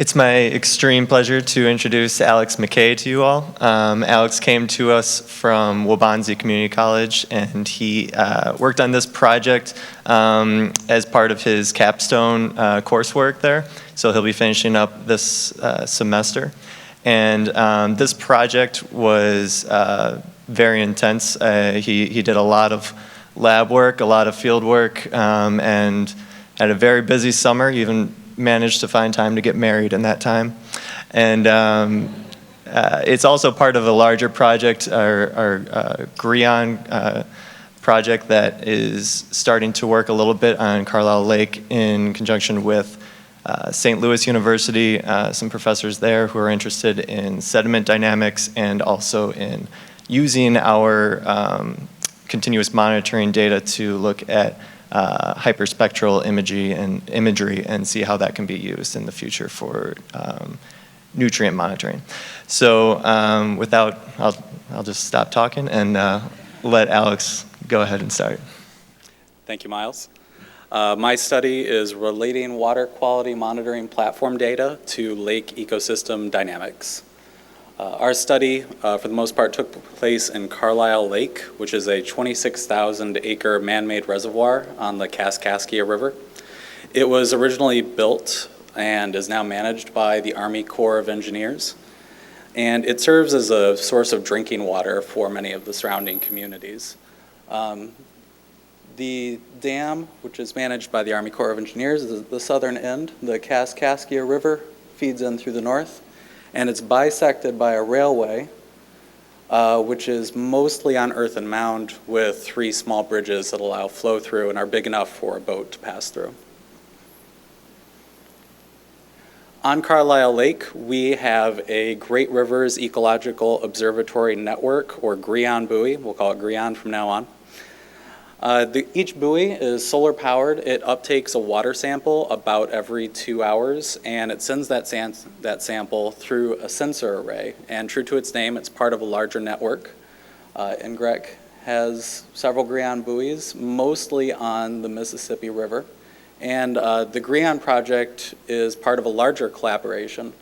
It's my extreme pleasure to introduce Alex McKay to you all. Alex came to us from Waubonsie Community College, and he worked on this project as part of his capstone coursework there. So he'll be finishing up this semester. And this project was very intense. He did a lot of lab work, a lot of field work, and had a very busy summer. He even managed to find time to get married in that time. And it's also part of a larger project, our GREON project that is starting to work a little bit on Carlisle Lake in conjunction with St. Louis University, some professors there who are interested in sediment dynamics and also in using our continuous monitoring data to look at hyperspectral imagery and see how that can be used in the future for nutrient monitoring. So I'll just stop talking and let Alex go ahead and start. Thank you, Miles. My study is relating water quality monitoring platform data to lake ecosystem dynamics. Our study, for the most part, took place in Carlisle Lake, which is a 26,000-acre man-made reservoir on the Kaskaskia River. It was originally built and is now managed by the Army Corps of Engineers, and it serves as a source of drinking water for many of the surrounding communities. The dam, which is managed by the Army Corps of Engineers, is the southern end. The Kaskaskia River feeds in through the north, and it's bisected by a railway, which is mostly on earth and mound with 3 small bridges that allow flow through and are big enough for a boat to pass through. On Carlisle Lake, we have a Great Rivers Ecological Observatory Network, or GREON buoy. We'll call it GREON from now on. Each buoy is solar powered. It uptakes a water sample about every 2 hours, and it sends that sample through a sensor array. And true to its name, it's part of a larger network. NGREC has several GREON buoys, mostly on the Mississippi River. And the GREON project is part of a larger collaboration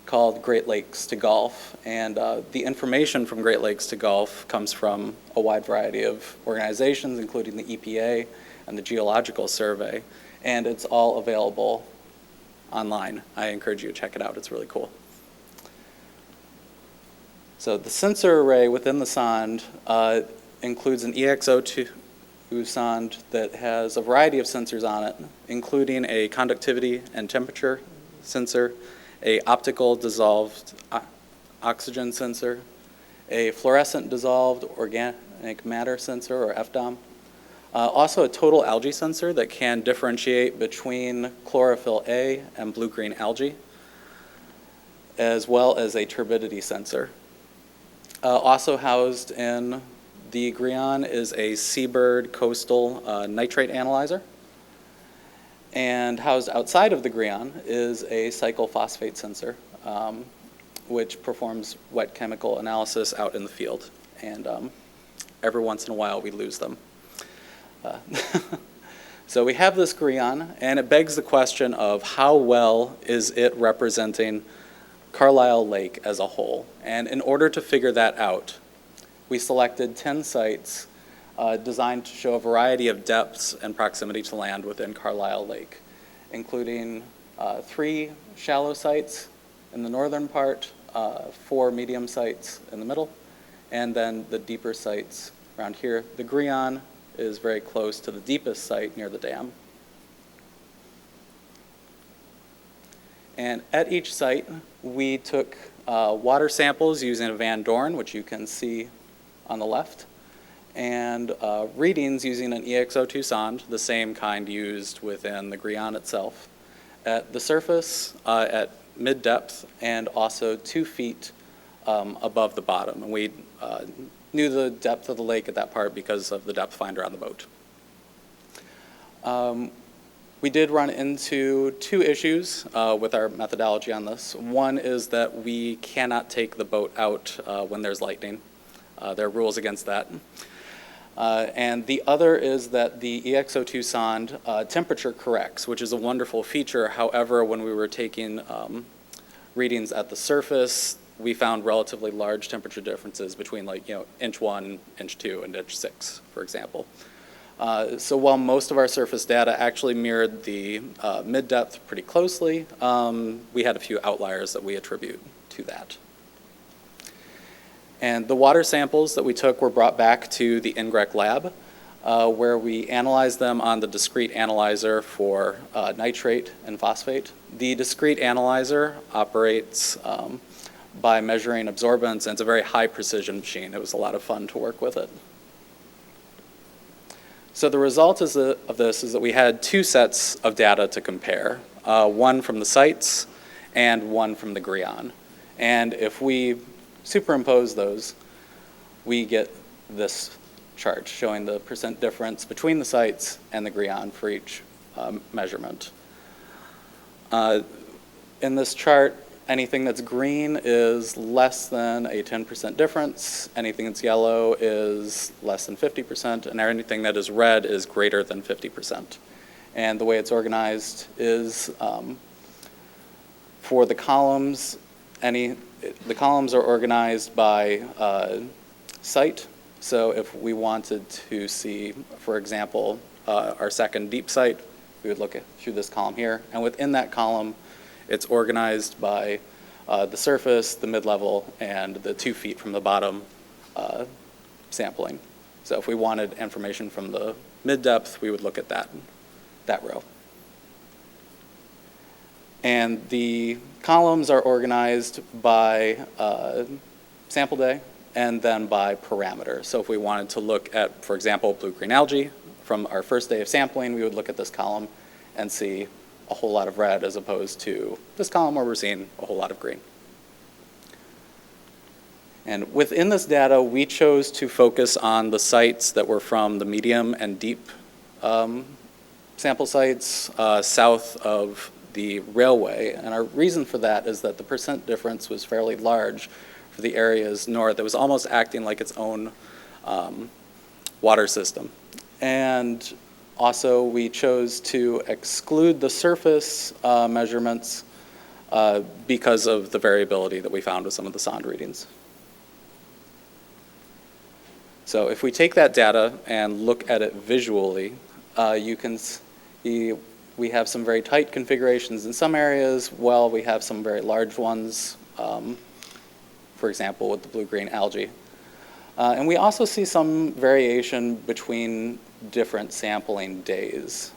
called Great Lakes to Gulf, and the information from Great Lakes to Gulf comes from a wide variety of organizations, including the EPA and the Geological Survey, and it's all available online. I encourage you to check it out. It's really cool. So the sensor array within the sonde includes an EXO2 sonde that has a variety of sensors on it, including a conductivity and temperature sensor, a optical dissolved oxygen sensor, a fluorescent dissolved organic matter sensor, or FDOM, also a total algae sensor that can differentiate between chlorophyll A and blue-green algae, as well as a turbidity sensor. Also housed in the GREON is a Seabird coastal nitrate analyzer. And housed outside of the GREON is a cyclophosphate sensor, which performs wet chemical analysis out in the field. And every once in a while we lose them. So we have this GREON, and it begs the question of how well is it representing Carlisle Lake as a whole. And in order to figure that out, we selected 10 sites designed to show a variety of depths and proximity to land within Carlisle Lake, including 3 shallow sites in the northern part, 4 medium sites in the middle, and then the deeper sites around here. The GREON is very close to the deepest site near the dam. And at each site, we took water samples using a Van Dorn, which you can see on the left, and readings using an EXO2 sonde, the same kind used within the GREON itself, at the surface, at mid-depth, and also 2 feet above the bottom. And we knew the depth of the lake at that part because of the depth finder on the boat. We did run into 2 issues with our methodology on this. One is that we cannot take the boat out when there's lightning. There are rules against that. And the other is that the EXO2 sonde temperature corrects, which is a wonderful feature. However, when we were taking readings at the surface, we found relatively large temperature differences between, like, inch 1, inch 2, and inch 6, for example. So while most of our surface data actually mirrored the mid-depth pretty closely, we had a few outliers that we attribute to that. And the water samples that we took were brought back to the NGREC lab, where we analyzed them on the discrete analyzer for nitrate and phosphate. The discrete analyzer operates by measuring absorbance, and it's a very high precision machine. It was a lot of fun to work with it. So the result of this is that we had two sets of data to compare, one from the sites and one from the Grion. And if we superimpose those, we get this chart showing the percent difference between the sites and the Grion for each measurement. In this chart, anything that's green is less than a 10% difference, anything that's yellow is less than 50%, and anything that is red is greater than 50%. And the way it's organized is for the columns, the columns are organized by site. So if we wanted to see, for example, our second deep site, we would look through this column here. And within that column, it's organized by the surface, the mid-level, and the 2 feet from the bottom sampling. So if we wanted information from the mid-depth, we would look at that row. And the columns are organized by sample day and then by parameter. So if we wanted to look at, for example, blue-green algae from our first day of sampling, we would look at this column and see a whole lot of red as opposed to this column where we're seeing a whole lot of green. And within this data, we chose to focus on the sites that were from the medium and deep sample sites south of the railway. And our reason for that is that the percent difference was fairly large for the areas north. It was almost acting like its own water system. And also, we chose to exclude the surface measurements because of the variability that we found with some of the sonde readings. So if we take that data and look at it visually, you can see we have some very tight configurations in some areas, while we have some very large ones, for example, with the blue-green algae. And we also see some variation between different sampling days.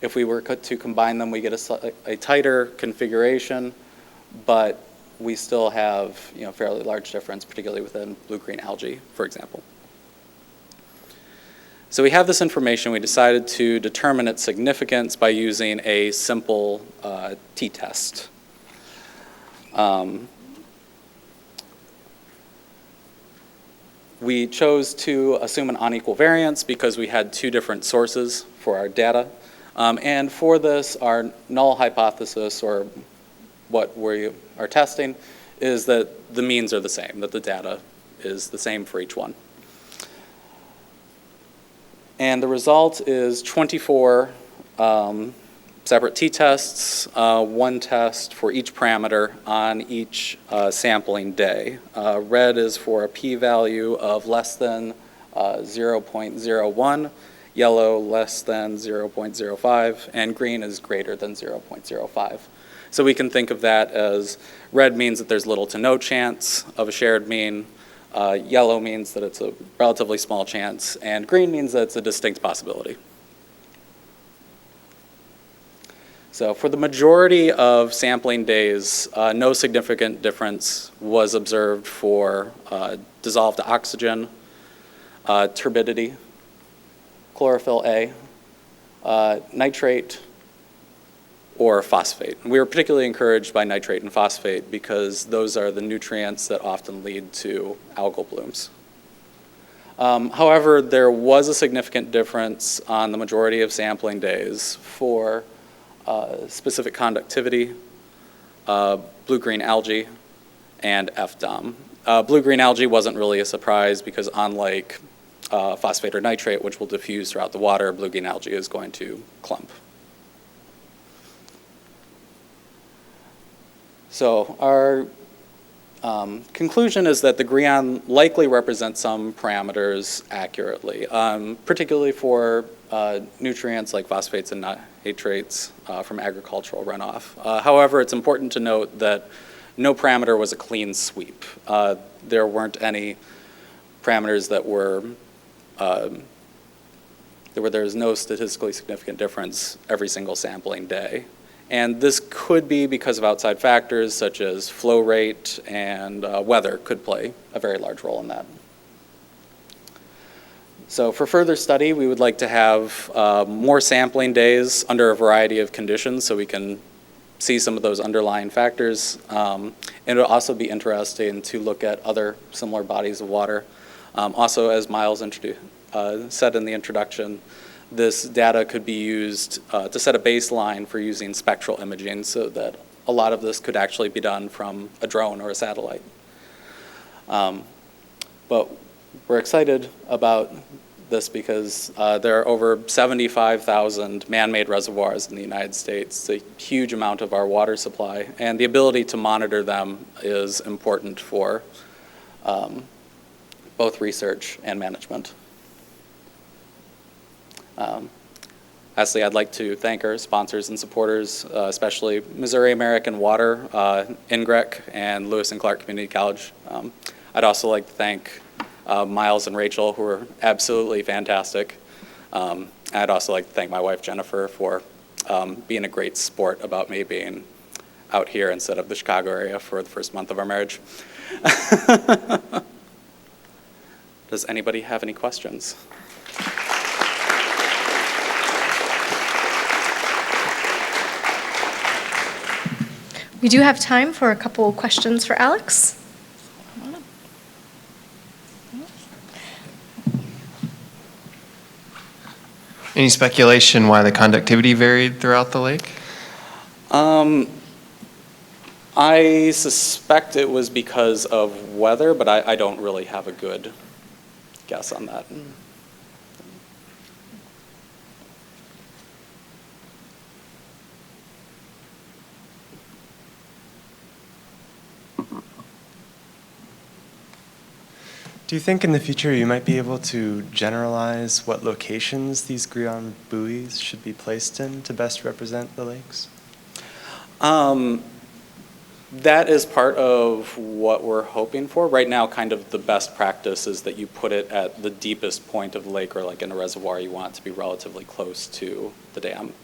If we were to combine them, we get a tighter configuration, but we still have fairly large difference, particularly within blue-green algae, for example. So we have this information. We decided to determine its significance by using a simple t-test. We chose to assume an unequal variance because we had two different sources for our data. And for this, our null hypothesis, or what we are testing, is that the means are the same, that the data is the same for each one. And the result is 24 separate t-tests, one test for each parameter on each sampling day. Red is for a p-value of less than 0.01, yellow less than 0.05, and green is greater than 0.05. So we can think of that as red means that there's little to no chance of a shared mean, yellow means that it's a relatively small chance, and green means that it's a distinct possibility. So for the majority of sampling days, no significant difference was observed for dissolved oxygen, turbidity, chlorophyll A, nitrate, or phosphate. And we were particularly encouraged by nitrate and phosphate because those are the nutrients that often lead to algal blooms. However, there was a significant difference on the majority of sampling days for specific conductivity, blue-green algae, and FDOM. Blue-green algae wasn't really a surprise because unlike phosphate or nitrate, which will diffuse throughout the water, bluegreen algae is going to clump. So our conclusion is that the Grion likely represents some parameters accurately, particularly for nutrients like phosphates and nitrates from agricultural runoff. However, it's important to note that no parameter was a clean sweep. There weren't any parameters that were, there was no statistically significant difference every single sampling day. And this could be because of outside factors such as flow rate and weather could play a very large role in that. So for further study, we would like to have more sampling days under a variety of conditions so we can see some of those underlying factors. And it would also be interesting to look at other similar bodies of water. Also, as Miles said in the introduction, this data could be used to set a baseline for using spectral imaging so that a lot of this could actually be done from a drone or a satellite. But we're excited about this because there are over 75,000 man-made reservoirs in the United States. It's a huge amount of our water supply, and the ability to monitor them is important for both research and management. Lastly, I'd like to thank our sponsors and supporters, especially Missouri American Water, NGREC, and Lewis and Clark Community College. I'd also like to thank Miles and Rachel, who are absolutely fantastic. I'd also like to thank my wife, Jennifer, for being a great sport about me being out here instead of the Chicago area for the first month of our marriage. Does anybody have any questions? We do have time for a couple questions for Alex. Any speculation why the conductivity varied throughout the lake? I suspect it was because of weather, but I don't really have a good guess on that. Do you think in the future you might be able to generalize what locations these Grion buoys should be placed in to best represent the lakes? That is part of what we're hoping for. Right now, kind of the best practice is that you put it at the deepest point of the lake, or like in a reservoir, you want it to be relatively close to the dam.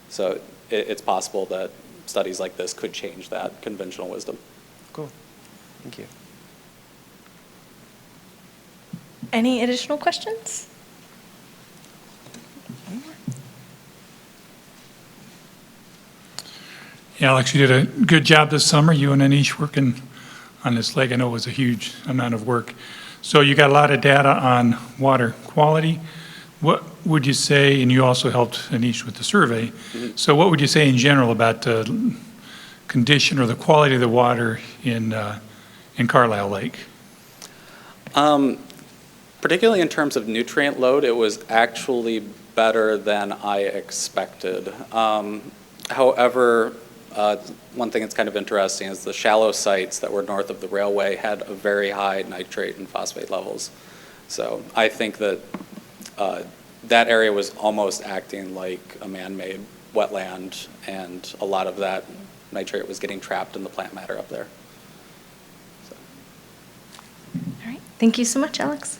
So it's possible that studies like this could change that conventional wisdom. Cool. Thank you. Any additional questions? Yeah, Alex, you did a good job this summer, you and Anish working on this lake. I know it was a huge amount of work. So you got a lot of data on water quality. What would you say, and you also helped Anish with the survey, so what would you say in general about the condition or the quality of the water in Carlisle Lake? Particularly in terms of nutrient load, it was actually better than I expected. However, one thing that's kind of interesting is the shallow sites that were north of the railway had a very high nitrate and phosphate levels. So I think that that area was almost acting like a man-made wetland, and a lot of that nitrate was getting trapped in the plant matter up there. All right. Thank you so much, Alex.